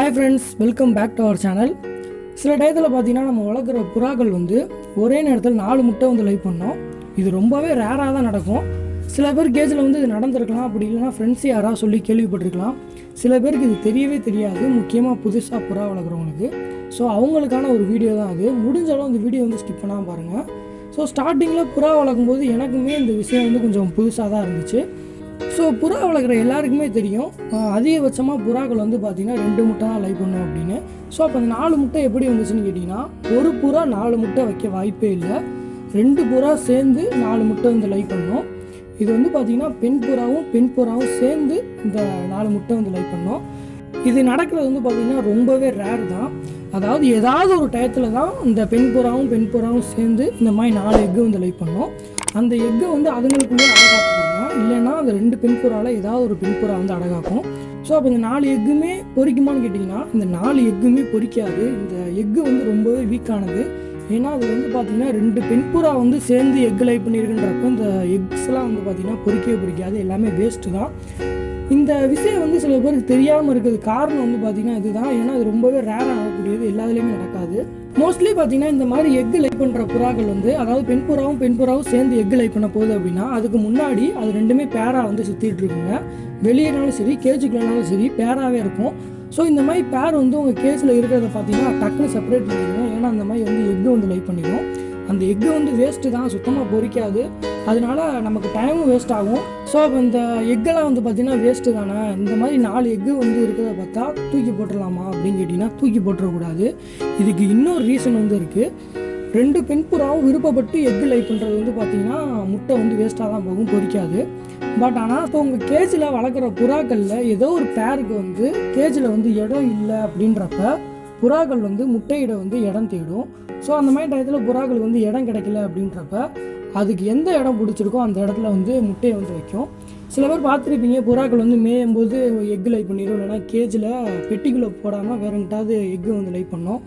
Hi friends, welcome back to our channel. சில டயத்தில் பார்த்தீங்கன்னா நம்ம வளர்க்குற புறாக்கள் ஒரே நேரத்தில் 4 முட்டை லை பண்ணோம். இது ரொம்பவே ரேராக தான் நடக்கும். சில பேர் கேஜில் இது நடந்திருக்கலாம், அப்படி இல்லைனா ஃப்ரெண்ட்ஸ் யாராவது சொல்லி கேள்விப்பட்டிருக்கலாம். சில பேருக்கு இது தெரியவே தெரியாது, முக்கியமாக புதுசாக புறா வளர்க்குறவங்களுக்கு. ஸோ அவங்களுக்கான ஒரு வீடியோ தான் அது. முடிஞ்சாலும் இந்த வீடியோ ஸ்கிப் பண்ணாமல் பாருங்கள். ஸோ ஸ்டார்டிங்கில் புறா வளர்க்கும்போது எனக்குமே இந்த விஷயம் கொஞ்சம் புதுசாக தான் இருந்துச்சு. ஸோ புறா வளர்க்குற எல்லாருக்குமே தெரியும், அதிகபட்சமாக புறாக்கள் பார்த்திங்கன்னா 2 முட்டை தான் லை பண்ணும் அப்படின்னு. ஸோ அப்போ அந்த 4 முட்டை எப்படி வந்துச்சுன்னு கேட்டிங்கன்னா, ஒரு புறா 4 முட்டை வைக்க வாய்ப்பே இல்லை. 2 புறா சேர்ந்து 4 முட்டை லை பண்ணும். இது பார்த்திங்கன்னா பெண் புறாவும் சேர்ந்து இந்த 4 முட்டை லை பண்ணும். இது நடக்கிறது பார்த்திங்கன்னா ரொம்பவே ரேர் தான். அதாவது ஏதாவது ஒரு டயத்தில் தான் இந்த பெண் புறாவும் சேர்ந்து இந்த மாதிரி 4 எக்கு லை பண்ணும். அந்த எக்கை அதுங்களுக்குள்ளே அடகாக்குவாங்க, இல்லைன்னா அந்த 2 பெண் புறாவில் ஏதாவது ஒரு பெண் புறா அடகாக்கும். ஸோ அப்போ இந்த 4 எக்குமே பொரிக்குமான்னு கேட்டிங்கன்னா, இந்த 4 எக்குமே பொரிக்காது. இந்த எக்கு ரொம்பவே வீக்கானது. ஏன்னா அது பார்த்திங்கன்னா 2 பெண் புறா சேர்ந்து எக்கு லை பண்ணியிருக்குன்றப்போ இந்த எக்ஸ்லாம் பார்த்திங்கன்னா பொரிக்காது, எல்லாமே வேஸ்ட்டு தான். இந்த விஷயம் சில பேருக்கு தெரியாமல் இருக்கிறது காரணம் பார்த்திங்கன்னா இதுதான். ஏன்னா அது ரொம்பவே ரேராக நடக்கக்கூடியது, எல்லாத்துலேயுமே நடக்காது. மோஸ்ட்லி பார்த்திங்கன்னா இந்த மாதிரி எக்கு லை பண்ணுற புறாக்கள் அதாவது பெண் புறாவும் சேர்ந்து எக்கு லை பண்ண போகுது அப்படின்னா, அதுக்கு முன்னாடி அது ரெண்டுமே பேராக சுற்றிட்டு இருக்குங்க. வெளியேனாலும் சரி, கேஜுக்குள்ளனாலும் சரி, பேராகவே இருக்கும். ஸோ இந்த மாதிரி பேர் உங்கள் கேஜில் இருக்கிறத பார்த்தீங்கன்னா டக்குன்னு செப்பரேட் பண்ணிடுவோம். ஏன்னா அந்த மாதிரி எக்கு லை பண்ணிடும். அந்த எக்கு வேஸ்ட்டு தான், சுத்தமாக பொரிக்காது. அதனால நமக்கு டைமும் வேஸ்ட் ஆகும். ஸோ அப்போ இந்த எக்கெல்லாம் பார்த்திங்கன்னா வேஸ்ட்டு தானே. இந்த மாதிரி 4 எக்கு இருக்கிறத பார்த்தா தூக்கி போட்டுடலாமா அப்படின்னு கேட்டிங்கன்னா, தூக்கி போட்டுறக்கூடாது. இதுக்கு இன்னொரு ரீசன் இருக்குது. 2 பெண் புறாவும் விருப்பப்பட்டு எக்கு லை பண்ணுறது பார்த்திங்கன்னா முட்டை வேஸ்ட்டாக தான் போகும், பொரிக்காது. பட் ஆனால் இப்போ உங்கள் கேஜில் வளர்க்குற புறாக்களில் ஏதோ ஒரு பேருக்கு கேஜில் இடம் இல்லை அப்படின்றப்ப புறாக்கள் முட்டையிட இடம் தேடும். ஸோ அந்த மாதிரி டயத்தில் புறாக்கள் இடம் கிடைக்கல அப்படின்றப்ப அதுக்கு எந்த இடம் பிடிச்சிருக்கோ அந்த இடத்துல முட்டையை வைக்கும். சில பேர் பார்த்துருப்பீங்க, புறாக்கள் மேயும் போது எக்கு லை பண்ணிடும், இல்லைனா கேஜில் பெட்டிக்குள்ளே போடாமல் வேறு எங்கிட்டாவது எக்கு லை பண்ணோம்.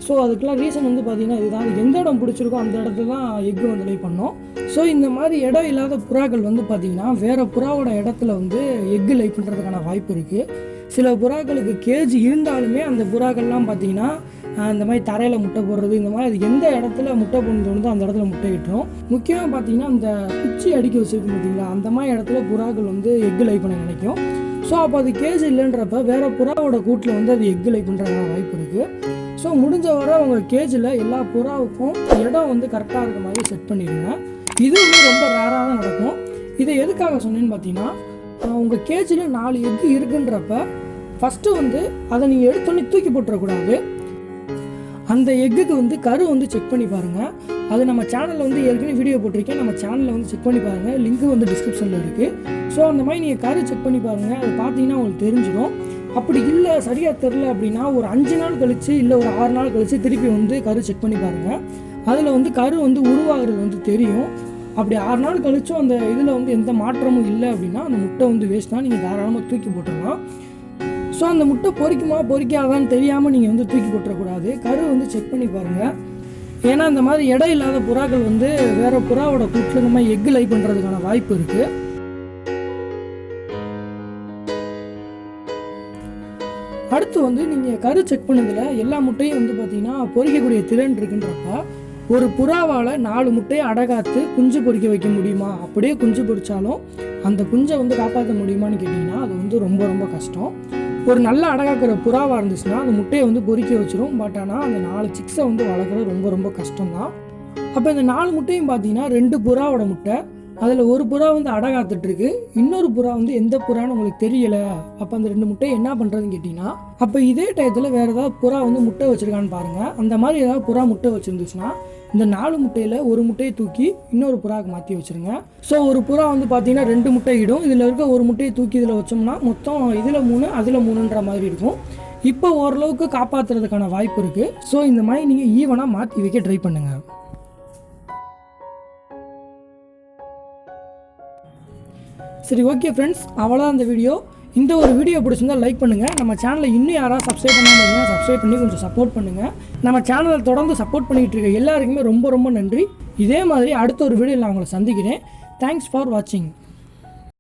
ஸோ அதுக்கெலாம் ரீசன் பார்த்திங்கன்னா இதுதான். எந்த இடம் பிடிச்சிருக்கோ அந்த இடத்துல தான் எக்கு லை பண்ணோம். ஸோ இந்த மாதிரி இடம் இல்லாத புறாக்கள் பார்த்திங்கன்னா வேறு புறாவோட இடத்துல எக்கு லை பண்ணுறதுக்கான வாய்ப்பு இருக்குது. சில புறாக்களுக்கு கேஜ் இருந்தாலுமே அந்த புறாக்கள்லாம் பார்த்திங்கன்னா இந்த மாதிரி தரையில் முட்டை போடுறது, இந்த மாதிரி அது எந்த இடத்துல முட்டை போடுறதோ அந்த இடத்துல முட்டை இட்டுரும். முக்கியமாக பார்த்திங்கன்னா அந்த குச்சி அடிக்க வச்சுருக்கு பார்த்திங்களா, அந்த மாதிரி இடத்துல புறாக்கள் எக்கு லை பண்ண நினைக்கும். ஸோ அப்போ அது கேஜ் இல்லைன்றப்ப வேறு புறாவோட கூட்டில் அது எக்கு லை பண்ணுறதுக்கான வாய்ப்பு இருக்குது. ஸோ முடிஞ்ச வரை உங்கள் கேஜில் எல்லா புறாவுக்கும் இடம் கரெக்டாக இருக்க மாதிரி செட் பண்ணிடுங்க. இதுவுமே ரொம்ப ரேராக தான் நடக்கும். இதை எதுக்காக சொன்னேன்னு பார்த்தீங்கன்னா, உங்கள் கேஜில் 4 எக்கு இருக்குன்றப்ப ஃபஸ்ட்டு அதை நீங்கள் எடுத்தோன்னே தூக்கி போட்டுறக்கூடாது. அந்த எக்குக்கு கரு செக் பண்ணி பாருங்கள். அது நம்ம சேனலில் ஏற்கனவே வீடியோ போட்டிருக்கேன், நம்ம சேனலில் செக் பண்ணி பாருங்கள். லிங்க்கு டிஸ்கிரிப்ஷனில் இருக்குது. ஸோ அந்த மாதிரி நீங்கள் கரு செக் பண்ணி பாருங்கள். அது பார்த்தீங்கன்னா உங்களுக்கு தெரிஞ்சிடும். அப்படி இல்லை சரியாக தெரில அப்படின்னா ஒரு 5 நாள் கழித்து இல்லை ஒரு 6 நாள் கழித்து திருப்பி கரு செக் பண்ணி பாருங்கள். அதில் கரு உருவாகிறது தெரியும். அப்படி 6 நாள் கழிச்சும் அந்த இதில் எந்த மாற்றமும் இல்லை அப்படின்னா அந்த முட்டை வேஸ்ட் தான், நீங்கள் தாராளமாக தூக்கி போட்டுடலாம். ஸோ அந்த முட்டை பொரிக்காதான்னு தெரியாமல் நீங்கள் தூக்கி போட்டுறக்கூடாது. கரு செக் பண்ணி பாருங்கள். ஏன்னா இந்த மாதிரி இடம் இல்லாத புறாக்கள் வேறு புறாவோட கூட்டில் இந்த மாதிரி எக்கு லை பண்ணுறதுக்கான வாய்ப்பு இருக்குது. அடுத்து நீங்கள் கரு செக் பண்ணதில் எல்லா முட்டையும் பார்த்தீங்கன்னா பொரிக்கக்கூடிய திறன் இருக்குன்றப்ப ஒரு புறாவால் 4 முட்டையை அடகாத்து குஞ்சு பொரிக்க வைக்க முடியுமா? அப்படியே குஞ்சு பொரிச்சாலும் அந்த குஞ்சை காப்பாற்ற முடியுமான்னு கேட்டிங்கன்னா அது ரொம்ப ரொம்ப கஷ்டம். ஒரு நல்ல அடகாக்கிற புறாவாக இருந்துச்சுன்னா அந்த முட்டையை பொரிக்க வச்சிடும். பட் ஆனால் அந்த 4 சிக்ஸை வளர்க்குறது ரொம்ப ரொம்ப கஷ்டம்தான். அப்போ இந்த 4 முட்டையும் பார்த்தீங்கன்னா 2 புறாவோட முட்டை. அதில் ஒரு புறா அடகாத்துட்ருக்கு, இன்னொரு புறா எந்த புறான்னு உங்களுக்கு தெரியலை. அப்போ அந்த 2 முட்டையை என்ன பண்ணுறதுன்னு கேட்டிங்கன்னா, அப்போ இதே டயத்தில் வேறு ஏதாவது புறா முட்டை வச்சுருக்கான்னு பாருங்கள். அந்த மாதிரி ஏதாவது புறா முட்டை வச்சுருந்துச்சுன்னா இந்த 4 முட்டையில் ஒரு முட்டையை தூக்கி இன்னொரு புறாவுக்கு மாற்றி வச்சுருங்க. ஸோ ஒரு புறா பார்த்தீங்கன்னா 2 முட்டை இடும். இதில் இருக்க ஒரு முட்டையை தூக்கி இதில் வச்சோம்னா மொத்தம் இதில் 3 அதில் 3ன்ற மாதிரி இருக்கும். இப்போ ஓரளவுக்கு காப்பாற்றுறதுக்கான வாய்ப்பு இருக்குது. ஸோ இந்த மாதிரி நீங்கள் ஈவனாக மாற்றி வைக்க ட்ரை பண்ணுங்கள். சரி, ஓகே ஃப்ரெண்ட்ஸ், அவ்வளோதான் இந்த வீடியோ. இந்த ஒரு வீடியோ பிடிச்சிருந்தால் லைக் பண்ணுங்கள். நம்ம சேனலை இன்னும் யாராவது சப்ஸ்கிரைப் பண்ணாமல் சப்ஸ்கிரைப் பண்ணி கொஞ்சம் சப்போர்ட் பண்ணுங்கள். நம்ம சேனலை தொடர்ந்து சப்போர்ட் பண்ணிகிட்டு இருக்க எல்லாருக்குமே ரொம்ப ரொம்ப நன்றி. இதே மாதிரி அடுத்த ஒரு வீடியோவில் நான் உங்களை சந்திக்கிறேன். தேங்க்ஸ் ஃபார் வாட்சிங்.